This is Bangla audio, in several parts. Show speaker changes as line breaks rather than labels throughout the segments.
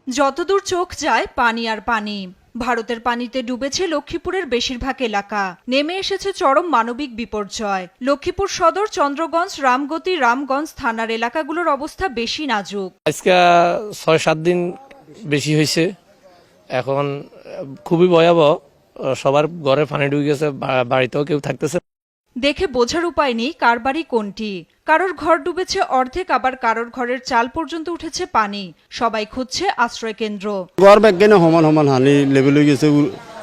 যতদূর চোখ যায় পানি আর পানি। ভারতের পানিতে ডুবেছে লক্ষ্মীপুরের বেশিরভাগ এলাকা। নেমে এসেছে চরম মানবিক বিপর্যয়। লক্ষ্মীপুর সদর, চন্দ্রগঞ্জ, রামগতি, রামগঞ্জ থানার এলাকাগুলোর অবস্থা বেশি নাজুক।
আজকে ৬-৭ দিন বেশি হয়েছে। এখন খুবই ভয়াবহ। সবার ঘরে পানি ঢুকে গেছে, বাড়িতেও কেউ থাকতেছে।
দেখে বোঝার উপায় নেই কার বাড়ি কোনটি। কারোর ঘর ডুবেছে অর্ধেক, আবার কারোর ঘরের চাল পর্যন্ত উঠেছে পানি। সবাই খুঁজছে আশ্রয় কেন্দ্র।
ঘর ব্যাগেনে সমান সমান হানি লেভেল হয়ে গেছে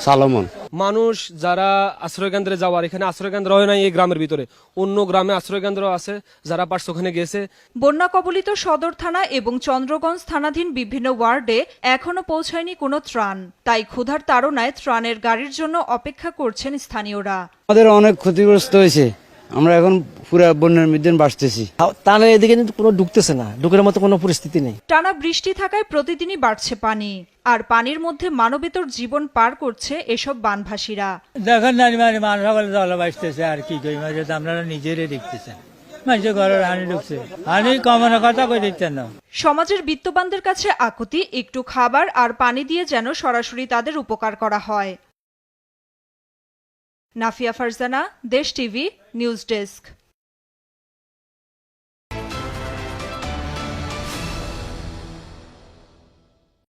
সালমন।
মানুষ যারা আশ্রয় কেন্দ্রে যাওয়ার, এখানে আশ্রয় কেন্দ্র হয় নাই এই গ্রামের ভিতরে, অন্য গ্রামে আশ্রয় কেন্দ্র আছে, যারা পারছে ওখানে গেছে।
বন্যা কবলিত সদর থানা এবং চন্দ্রগঞ্জ থানাধীন বিভিন্ন ওয়ার্ডে এখনো পৌঁছায়নি কোনো ত্রাণ। তাই ক্ষুধার তাড়নায় ত্রাণের গাড়ির জন্য অপেক্ষা করছেন স্থানীয়রা।
আমাদের অনেক ক্ষতিগ্রস্ত হয়েছে, আমরা এখন পুরো বন্যার মধ্যে বাঁচতেছি।
তাহলে এদিকে কিন্তু কোনো ঢুকতেছে না, ঢুকের মতো কোনো পরিস্থিতি নেই।
টানা বৃষ্টি থাকায় প্রতিদিনই বাড়ছে পানি, আর পানির মধ্যে মানবেতর জীবন পার করছে এসব বানভাসীরা।
দেখেন না মানুষ সকলে জল বাঁচতেছে, আর কি করি আপনারা নিজেরই দেখতেছেন। মানুষের ঘরের হানি ঢুকছে, হানি কমানোর কথা কই দিচ্ছেন না।
সমাজের বিত্তবানদের কাছে আকুতি, একটু খাবার আর পানি দিয়ে যেন সরাসরি তাদের উপকার করা হয়। নাফিয়া ফারজানা, দেশ টিভি, নিউজ ডেস্ক।